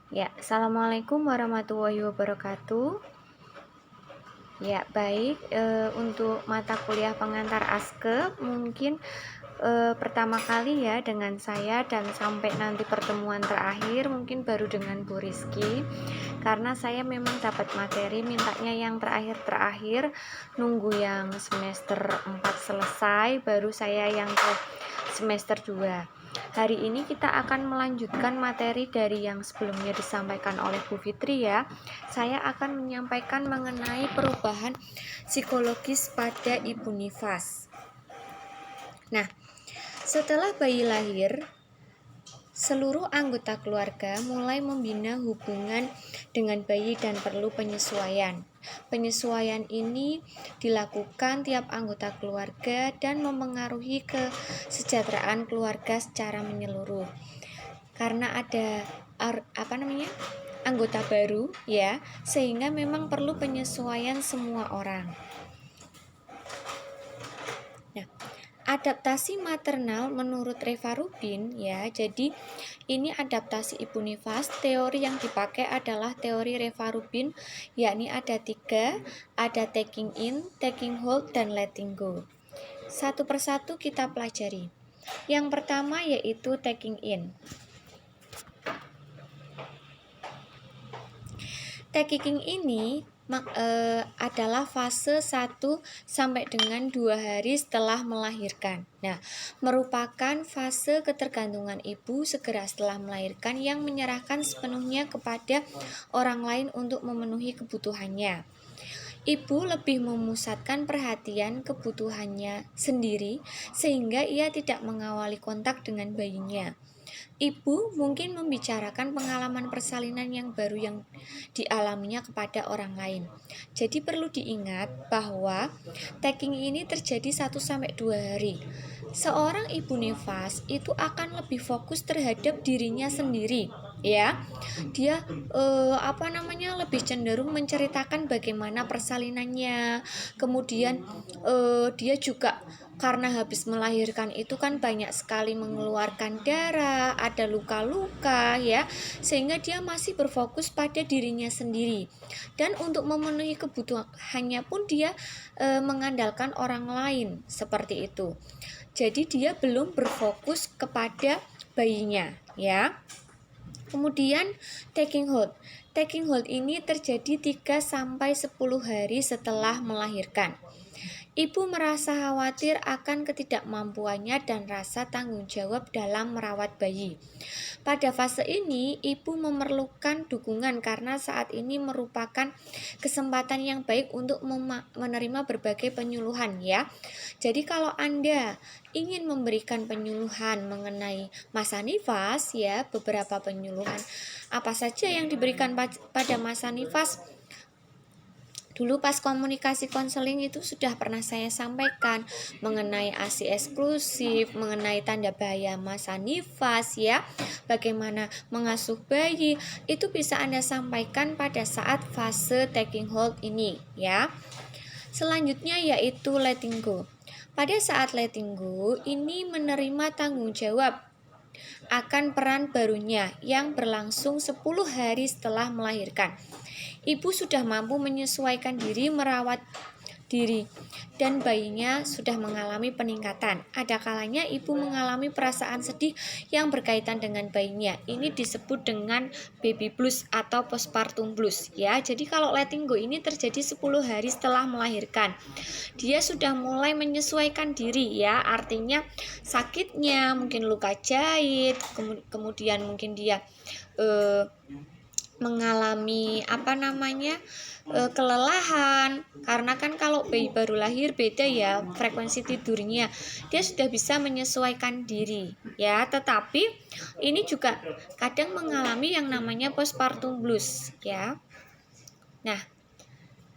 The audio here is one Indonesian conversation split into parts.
Ya, Assalamualaikum warahmatullahi wabarakatuh. Ya, baik. Untuk mata kuliah pengantar Aske, mungkin pertama kali ya dengan saya dan sampai nanti pertemuan terakhir mungkin baru dengan Bu Rizky, karena saya memang dapat materi mintanya yang terakhir-terakhir, nunggu yang semester 4 selesai, baru saya yang ke semester 2. Hari ini kita akan melanjutkan materi dari yang sebelumnya disampaikan oleh Bu Fitri ya. Saya akan menyampaikan mengenai perubahan psikologis pada ibu nifas. Nah, setelah bayi lahir, seluruh anggota keluarga mulai membina hubungan dengan bayi dan perlu penyesuaian. Penyesuaian ini dilakukan tiap anggota keluarga dan memengaruhi kesejahteraan keluarga secara menyeluruh. Karena ada anggota baru ya, sehingga memang perlu penyesuaian semua orang. Nah, adaptasi maternal menurut Reva Rubin ya, jadi ini adaptasi ibu nifas. Teori yang dipakai adalah teori Reva Rubin, yakni ada 3, ada taking in, taking hold, dan letting go. Satu persatu kita pelajari. Yang pertama yaitu taking in. Taking ini adalah fase 1 sampai dengan 2 hari setelah melahirkan. Nah, merupakan fase ketergantungan ibu segera setelah melahirkan yang menyerahkan sepenuhnya kepada orang lain untuk memenuhi kebutuhannya. Ibu lebih memusatkan perhatian kebutuhannya sendiri sehingga ia tidak mengawali kontak dengan bayinya. Ibu mungkin membicarakan pengalaman persalinan yang baru yang dialaminya kepada orang lain. Jadi perlu diingat bahwa taking ini terjadi 1-2 hari. Seorang ibu nifas itu akan lebih fokus terhadap dirinya sendiri, ya. Dia lebih cenderung menceritakan bagaimana persalinannya. Kemudian dia juga karena habis melahirkan itu kan banyak sekali mengeluarkan darah, ada luka-luka ya, sehingga dia masih berfokus pada dirinya sendiri. Dan untuk memenuhi kebutuhannya pun dia mengandalkan orang lain seperti itu. Jadi dia belum berfokus kepada bayinya ya. Kemudian taking hold. Taking hold ini terjadi 3-10 hari setelah melahirkan. Ibu merasa khawatir akan ketidakmampuannya dan rasa tanggung jawab dalam merawat bayi. Pada fase ini, ibu memerlukan dukungan karena saat ini merupakan kesempatan yang baik untuk menerima berbagai penyuluhan ya. Jadi kalau Anda ingin memberikan penyuluhan mengenai masa nifas ya, beberapa penyuluhan apa saja yang diberikan pada masa nifas, dulu pas komunikasi konseling itu sudah pernah saya sampaikan mengenai ASI eksklusif, mengenai tanda bahaya masa nifas ya, bagaimana mengasuh bayi, itu bisa Anda sampaikan pada saat fase taking hold ini ya. Selanjutnya yaitu letting go. Pada saat letting go ini menerima tanggung jawab akan peran barunya yang berlangsung 10 hari setelah melahirkan. Ibu sudah mampu menyesuaikan diri merawat diri dan bayinya sudah mengalami peningkatan. Ada kalanya ibu mengalami perasaan sedih yang berkaitan dengan bayinya. Ini disebut dengan baby blues atau postpartum blues ya. Jadi kalau letting go ini terjadi 10 hari setelah melahirkan. Dia sudah mulai menyesuaikan diri ya. Artinya sakitnya, mungkin luka jahit, kemudian mungkin dia mengalami kelelahan, karena kan kalau bayi baru lahir beda ya frekuensi tidurnya, dia sudah bisa menyesuaikan diri ya. Tetapi ini juga kadang mengalami yang namanya postpartum blues ya. Nah,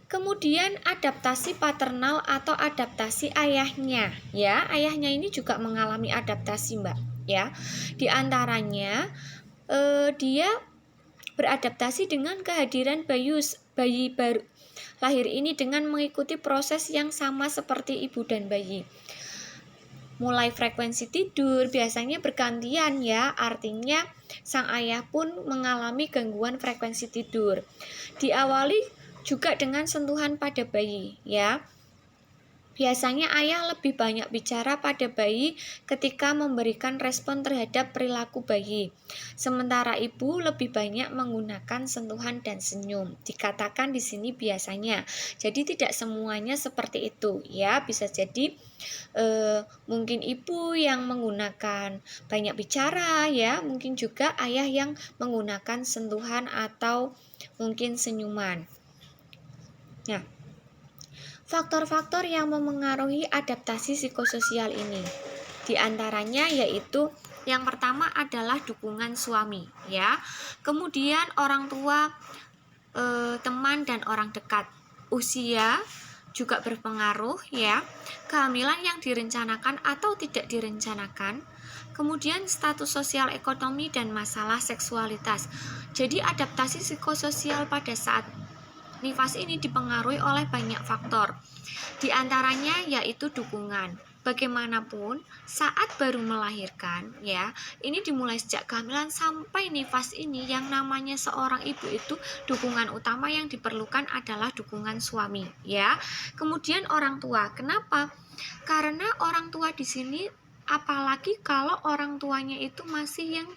kemudian adaptasi paternal atau adaptasi ayahnya ya, ayahnya ini juga mengalami adaptasi Mbak ya. Di antaranya dia beradaptasi dengan kehadiran bayi baru lahir ini dengan mengikuti proses yang sama seperti ibu dan bayi. Mulai frekuensi tidur biasanya bergantian ya, artinya sang ayah pun mengalami gangguan frekuensi tidur. Diawali juga dengan sentuhan pada bayi, ya. Biasanya ayah lebih banyak bicara pada bayi ketika memberikan respon terhadap perilaku bayi. Sementara ibu lebih banyak menggunakan sentuhan dan senyum. Dikatakan di sini biasanya. Jadi tidak semuanya seperti itu, ya. Bisa jadi mungkin ibu yang menggunakan banyak bicara, ya. Mungkin juga ayah yang menggunakan sentuhan atau mungkin senyuman. Nah, faktor-faktor yang memengaruhi adaptasi psikososial ini, di antaranya yaitu yang pertama adalah dukungan suami, ya. Kemudian orang tua, teman dan orang dekat. Usia juga berpengaruh, ya. Kehamilan yang direncanakan atau tidak direncanakan. Kemudian status sosial ekonomi dan masalah seksualitas. Jadi adaptasi psikososial pada saat nifas ini dipengaruhi oleh banyak faktor. Di antaranya yaitu dukungan. Bagaimanapun, saat baru melahirkan, ya, ini dimulai sejak kehamilan sampai nifas ini, yang namanya seorang ibu itu dukungan utama yang diperlukan adalah dukungan suami, ya. Kemudian orang tua. Kenapa? Karena orang tua di sini, apalagi kalau orang tuanya itu masih yang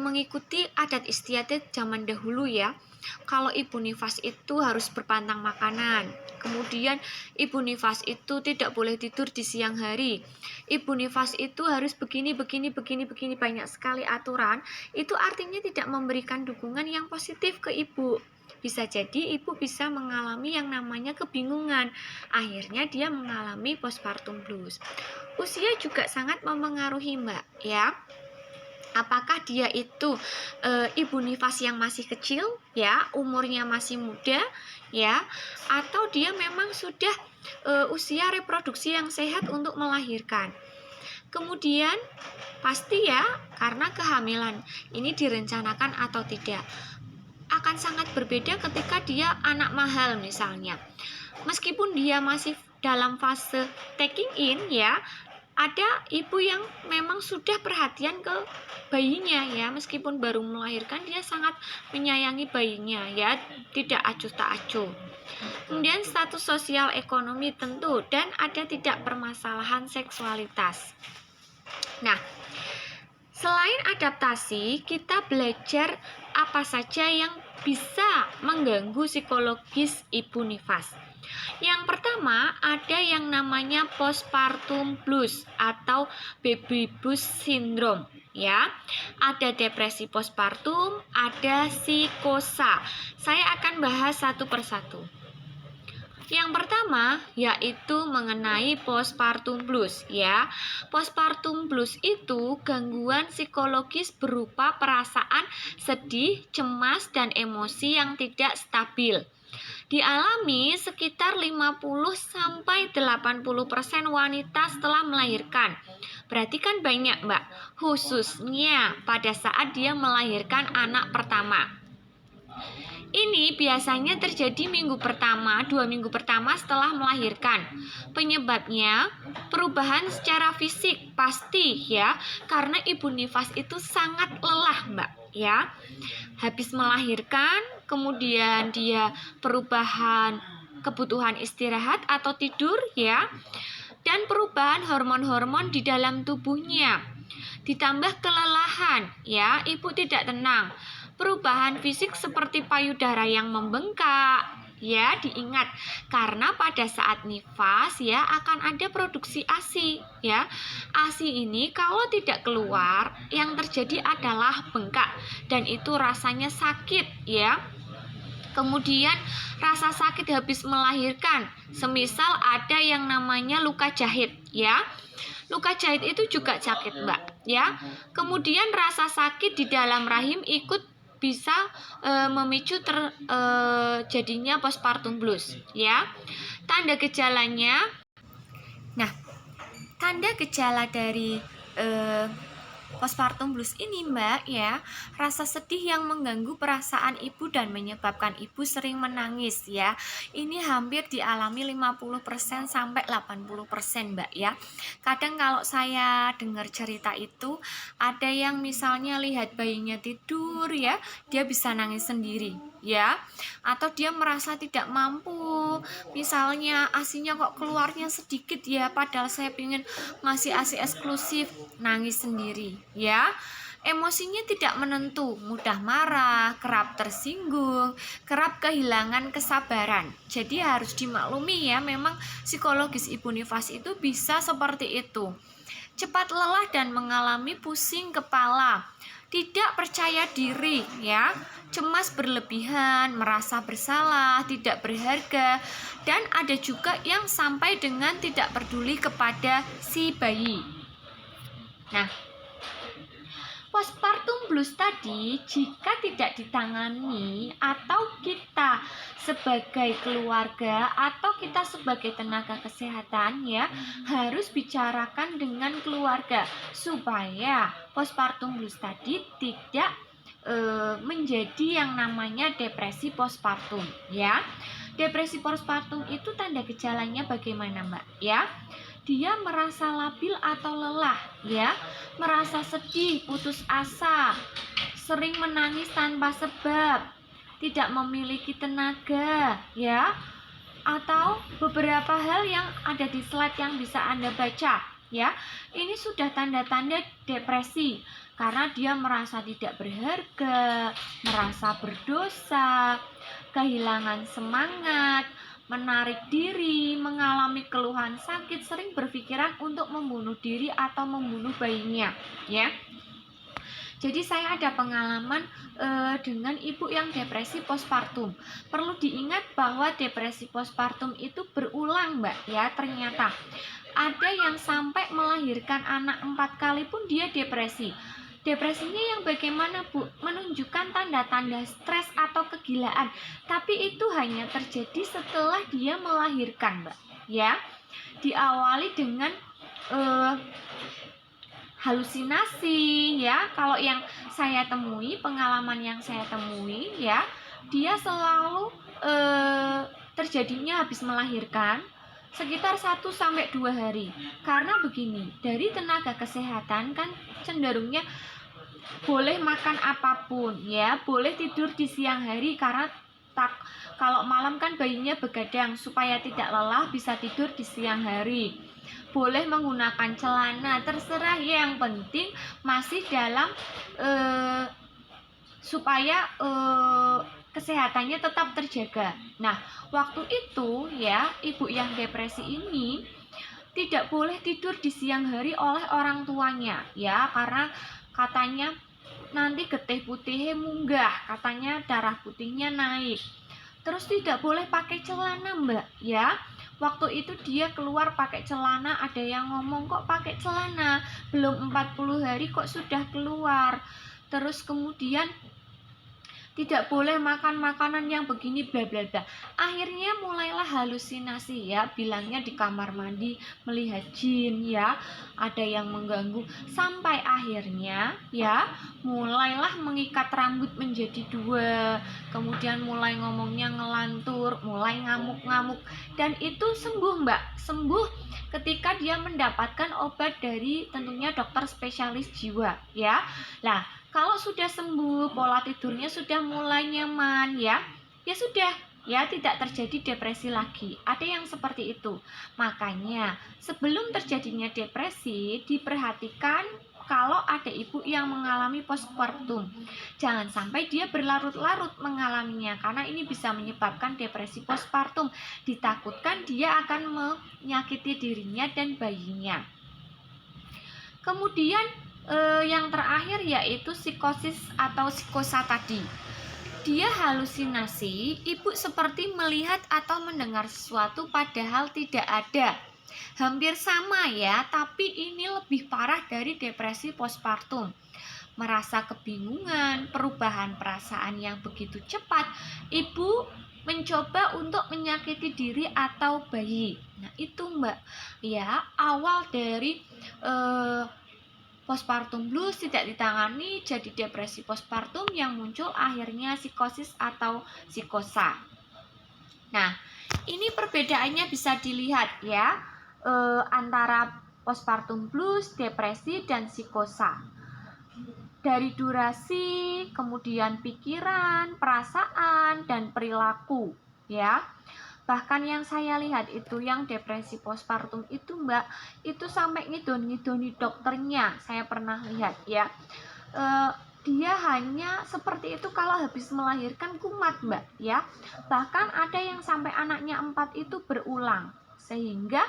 mengikuti adat istiadat zaman dahulu, ya. Kalau ibu nifas itu harus berpantang makanan. Kemudian ibu nifas itu tidak boleh tidur di siang hari. Ibu nifas itu harus begini banyak sekali aturan. Itu artinya tidak memberikan dukungan yang positif ke ibu. Bisa jadi ibu bisa mengalami yang namanya kebingungan. Akhirnya dia mengalami postpartum blues. Usia juga sangat memengaruhi, Mbak, ya. Apakah dia itu ibu nifas yang masih kecil, ya, umurnya masih muda, ya, atau dia memang sudah usia reproduksi yang sehat untuk melahirkan. Kemudian pasti, ya, karena kehamilan ini direncanakan atau tidak, akan sangat berbeda ketika dia anak mahal misalnya. Meskipun dia masih dalam fase taking in, ya, ada ibu yang memang sudah perhatian ke bayinya, ya, meskipun baru melahirkan dia sangat menyayangi bayinya, ya, tidak acuh tak acuh. Kemudian status sosial ekonomi tentu, dan ada tidak permasalahan seksualitas. Nah, selain adaptasi, kita belajar apa saja yang bisa mengganggu psikologis ibu nifas. Yang pertama, ada yang namanya postpartum blues atau baby blues syndrome, ya. Ada depresi postpartum, ada psikosa. Saya akan bahas satu persatu. Yang pertama yaitu mengenai postpartum blues, ya. Postpartum blues itu gangguan psikologis berupa perasaan sedih, cemas, dan emosi yang tidak stabil. Dialami sekitar 50-80% wanita setelah melahirkan. Berarti kan banyak, Mbak, khususnya pada saat dia melahirkan anak pertama. Ini biasanya terjadi minggu pertama, 2 minggu pertama setelah melahirkan. Penyebabnya perubahan secara fisik pasti, ya, karena ibu nifas itu sangat lelah, Mbak, ya. Habis melahirkan, kemudian dia perubahan kebutuhan istirahat atau tidur, ya, dan perubahan hormon-hormon di dalam tubuhnya. Ditambah kelelahan, ya, ibu tidak tenang. Perubahan fisik seperti payudara yang membengkak, ya, diingat karena pada saat nifas, ya, akan ada produksi ASI, ya. ASI ini kalau tidak keluar, yang terjadi adalah bengkak dan itu rasanya sakit, ya. Kemudian rasa sakit habis melahirkan, semisal ada yang namanya luka jahit, ya. Luka jahit itu juga sakit, Mbak, ya. Kemudian rasa sakit di dalam rahim ikut bisa memicu jadinya postpartum blues, ya. Tanda gejalanya, nah, tanda gejala dari Postpartum blues ini, Mbak, ya, rasa sedih yang mengganggu perasaan ibu dan menyebabkan ibu sering menangis, ya. Ini hampir dialami 50% sampai 80%, Mbak, ya. Kadang kalau saya dengar cerita itu, ada yang misalnya lihat bayinya tidur, ya, dia bisa nangis sendiri, ya. Atau dia merasa tidak mampu, misalnya ASINya kok keluarnya sedikit ya, padahal saya ingin ngasih ASI eksklusif, nangis sendiri, ya. Emosinya tidak menentu, mudah marah, kerap tersinggung, kerap kehilangan kesabaran. Jadi harus dimaklumi ya, memang psikologis ibu nifas itu bisa seperti itu. Cepat lelah dan mengalami pusing kepala, tidak percaya diri ya, cemas berlebihan, merasa bersalah, tidak berharga, dan ada juga yang sampai dengan tidak peduli kepada si bayi. Nah, postpartum blues tadi jika tidak ditangani atau kita sebagai keluarga atau kita sebagai tenaga kesehatan ya harus bicarakan dengan keluarga supaya postpartum blues tadi tidak menjadi yang namanya depresi postpartum ya. Depresi postpartum itu tanda gejalanya bagaimana, Mbak? Ya, dia merasa labil atau lelah, ya, merasa sedih, putus asa, sering menangis tanpa sebab, tidak memiliki tenaga, ya, atau beberapa hal yang ada di slide yang bisa Anda baca, ya. Ini sudah tanda-tanda depresi karena dia merasa tidak berharga, merasa berdosa, kehilangan semangat, menarik diri, mengalami keluhan sakit, sering berpikiran untuk membunuh diri atau membunuh bayinya, ya. Jadi saya ada pengalaman dengan ibu yang depresi postpartum. Perlu diingat bahwa depresi postpartum itu berulang, Mbak, ya. Ternyata ada yang sampai melahirkan anak 4 kali pun dia depresi. Depresinya yang bagaimana, Bu? Menunjukkan tanda-tanda stres atau kegilaan. Tapi itu hanya terjadi setelah dia melahirkan, Mbak, ya. Diawali dengan halusinasi ya. Kalau yang saya temui, pengalaman yang saya temui ya, dia selalu terjadinya habis melahirkan sekitar 1-2 hari. Karena begini, dari tenaga kesehatan kan cenderungnya boleh makan apapun ya, boleh tidur di siang hari karena kalau malam kan bayinya begadang, supaya tidak lelah bisa tidur di siang hari. Boleh menggunakan celana, terserah, yang penting masih dalam supaya kesehatannya tetap terjaga. Nah, waktu itu ya, ibu yang depresi ini tidak boleh tidur di siang hari oleh orang tuanya ya, karena katanya nanti getih putihnya munggah, katanya darah putihnya naik. Terus tidak boleh pakai celana, Mbak, ya. Waktu itu dia keluar pakai celana, ada yang ngomong kok pakai celana, belum 40 hari kok sudah keluar. Terus kemudian tidak boleh makan makanan yang begini bla bla bla. Akhirnya mulailah halusinasi ya, bilangnya di kamar mandi melihat jin ya, ada yang mengganggu, sampai akhirnya ya mulailah mengikat rambut menjadi 2, kemudian mulai ngomongnya ngelantur, mulai ngamuk-ngamuk, dan itu sembuh, Mbak, sembuh ketika dia mendapatkan obat dari tentunya dokter spesialis jiwa ya. Nah, kalau sudah sembuh, pola tidurnya sudah mulai nyaman ya, ya sudah ya, tidak terjadi depresi lagi. Ada yang seperti itu. Makanya sebelum terjadinya depresi, diperhatikan kalau ada ibu yang mengalami postpartum. Jangan sampai dia berlarut-larut mengalaminya, karena ini bisa menyebabkan depresi postpartum. Ditakutkan dia akan menyakiti dirinya dan bayinya. Kemudian yang terakhir yaitu psikosis atau psikosa tadi. Dia halusinasi, ibu seperti melihat atau mendengar sesuatu padahal tidak ada. Hampir sama ya, tapi ini lebih parah dari depresi postpartum. Merasa kebingungan, perubahan perasaan yang begitu cepat, ibu mencoba untuk menyakiti diri atau bayi. Nah, itu, Mbak, ya, awal dari postpartum blues tidak ditangani jadi depresi postpartum yang muncul akhirnya psikosis atau psikosa. Nah, ini perbedaannya bisa dilihat ya, antara postpartum blues, depresi, dan psikosa. Dari durasi, kemudian pikiran, perasaan, dan perilaku ya. Bahkan yang saya lihat itu yang depresi postpartum itu Mbak, itu sampai ngidoni dokternya. Saya pernah lihat ya, dia hanya seperti itu kalau habis melahirkan kumat Mbak ya. Bahkan ada yang sampai anaknya 4 itu berulang. Sehingga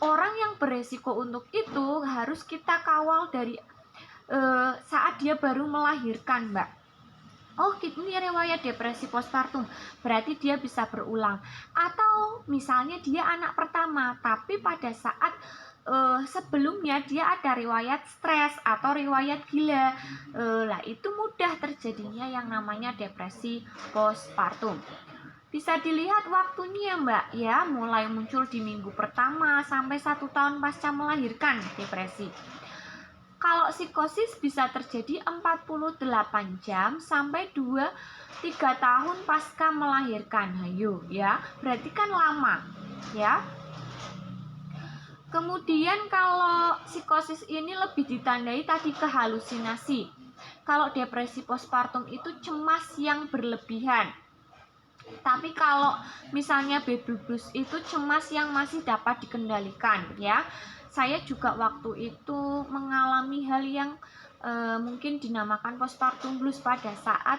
orang yang beresiko untuk itu harus kita kawal dari saat dia baru melahirkan Mbak. Oh, ini riwayat depresi postpartum, berarti dia bisa berulang. Atau misalnya dia anak pertama, tapi pada saat sebelumnya dia ada riwayat stres atau riwayat gila, lah itu mudah terjadinya yang namanya depresi postpartum. Bisa dilihat waktunya Mbak ya, mulai muncul di minggu pertama sampai 1 tahun pasca melahirkan depresi. Kalau psikosis bisa terjadi 48 jam sampai 2-3 tahun pasca melahirkan. Ayo ya, berarti kan lama ya. Kemudian kalau psikosis ini lebih ditandai tadi ke halusinasi. Kalau depresi postpartum itu cemas yang berlebihan. Tapi kalau misalnya baby blues itu cemas yang masih dapat dikendalikan ya. Saya juga waktu itu mengalami hal yang mungkin dinamakan postpartum blues pada saat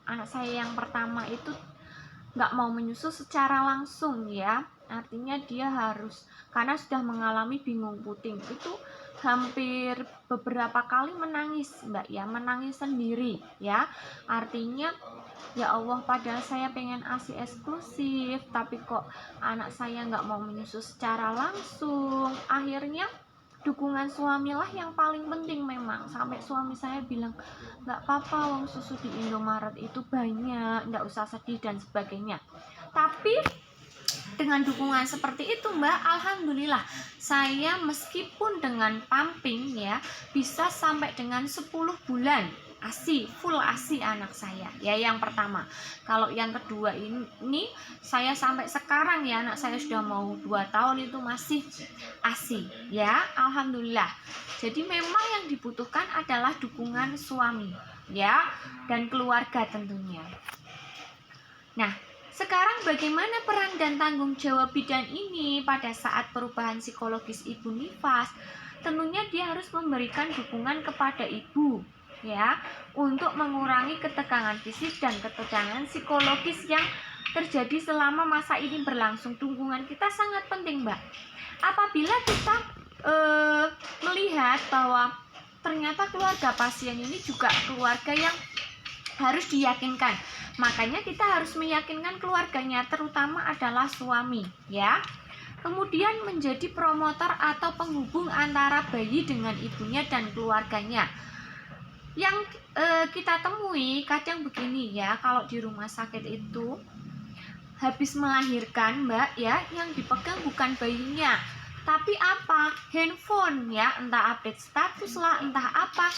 anak saya yang pertama itu nggak mau menyusu secara langsung ya. Artinya dia harus, karena sudah mengalami bingung puting, itu hampir beberapa kali menangis Mbak ya, menangis sendiri ya. Artinya ya Allah, padahal saya pengen ASI eksklusif, tapi kok anak saya nggak mau menyusu secara langsung. Akhirnya dukungan suamilah yang paling penting memang. Sampai suami saya bilang, nggak apa-apa, wong susu di Indomaret itu banyak, nggak usah sedih dan sebagainya. Tapi dengan dukungan seperti itu Mbak, alhamdulillah saya meskipun dengan pumping ya, bisa sampai dengan 10 bulan ASI, full ASI anak saya ya, yang pertama. Kalau yang kedua ini saya sampai sekarang ya, anak saya sudah mau 2 tahun itu masih ASI ya, alhamdulillah. Jadi memang yang dibutuhkan adalah dukungan suami ya, dan keluarga tentunya. Nah, sekarang bagaimana peran dan tanggung jawab bidan ini pada saat perubahan psikologis ibu nifas? Tentunya dia harus memberikan dukungan kepada ibu ya, untuk mengurangi ketegangan fisik dan ketegangan psikologis yang terjadi selama masa ini berlangsung. Dukungan kita sangat penting Mbak. Apabila kita melihat bahwa ternyata keluarga pasien ini juga keluarga yang harus diyakinkan, makanya kita harus meyakinkan keluarganya, terutama adalah suami ya. Kemudian menjadi promotor atau penghubung antara bayi dengan ibunya dan keluarganya. Yang kita temui kadang begini ya, kalau di rumah sakit itu habis melahirkan Mbak ya, yang dipegang bukan bayinya, tapi apa? Handphone ya, entah update status lah, entah apa.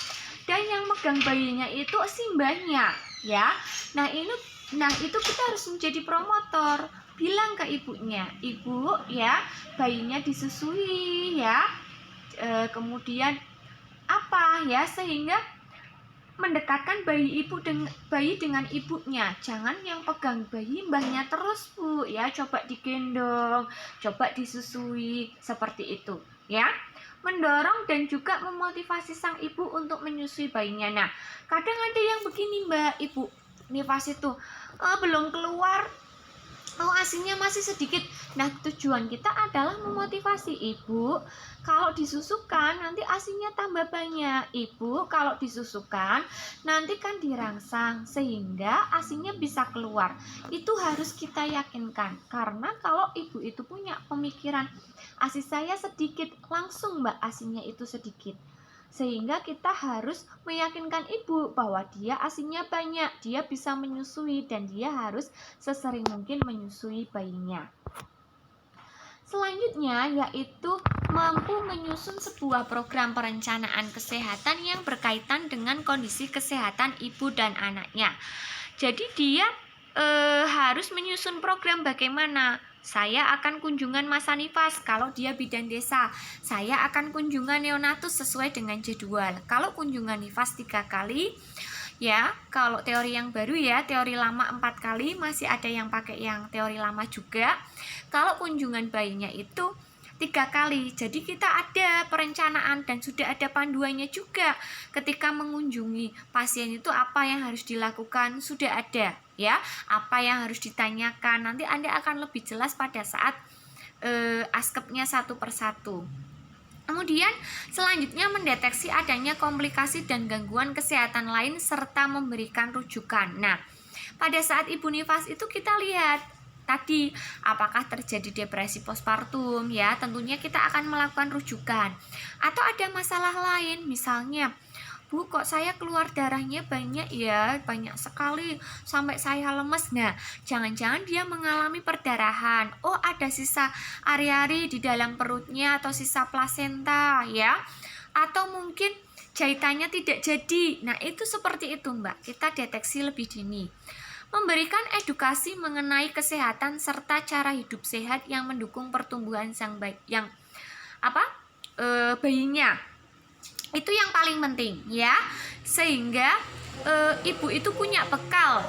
Dan yang megang bayinya itu simbahnya ya. Nah itu kita harus menjadi promotor, bilang ke ibunya, ibu ya, bayinya disusui ya, kemudian apa ya, sehingga mendekatkan bayi dengan ibunya. Jangan yang pegang bayi mbahnya terus Bu ya, coba digendong, coba disusui, seperti itu ya. Mendorong dan juga memotivasi sang ibu untuk menyusui bayinya. Nah, kadang ada yang begini Mbak, ibu nifas itu belum keluar, ASInya masih sedikit. Nah, tujuan kita adalah memotivasi ibu, kalau disusukan nanti ASInya tambah banyak. Ibu kalau disusukan nanti kan dirangsang sehingga ASInya bisa keluar. Itu harus kita yakinkan, karena kalau ibu itu punya pemikiran ASI saya sedikit, langsung Mbak ASInya itu sedikit. Sehingga kita harus meyakinkan ibu bahwa dia ASInya banyak, dia bisa menyusui, dan dia harus sesering mungkin menyusui bayinya. Selanjutnya yaitu mampu menyusun sebuah program perencanaan kesehatan yang berkaitan dengan kondisi kesehatan ibu dan anaknya. Jadi dia harus menyusun program bagaimana. Saya akan kunjungan masa nifas kalau dia bidan desa. Saya akan kunjungan neonatus sesuai dengan jadwal. Kalau kunjungan nifas 3 kali, ya, kalau teori yang baru ya, teori lama 4 kali, masih ada yang pakai yang teori lama juga. Kalau kunjungan bayinya itu 3 kali. Jadi kita ada perencanaan dan sudah ada panduannya juga. Ketika mengunjungi pasien itu apa yang harus dilakukan sudah ada, ya. Apa yang harus ditanyakan. Nanti Anda akan lebih jelas pada saat askepnya satu persatu. Kemudian selanjutnya mendeteksi adanya komplikasi dan gangguan kesehatan lain serta memberikan rujukan. Nah, pada saat ibu nifas itu kita lihat tadi apakah terjadi depresi postpartum, ya tentunya kita akan melakukan rujukan. Atau ada masalah lain, misalnya Bu, kok saya keluar darahnya banyak ya, banyak sekali sampai saya lemes. Nah, jangan-jangan dia mengalami perdarahan. Oh, ada sisa ari-ari di dalam perutnya atau sisa plasenta ya. Atau mungkin jahitannya tidak jadi. Nah, itu seperti itu, Mbak. Kita deteksi lebih dini. Memberikan edukasi mengenai kesehatan serta cara hidup sehat yang mendukung pertumbuhan sang bayi, bayinya. Itu yang paling penting ya, sehingga ibu itu punya bekal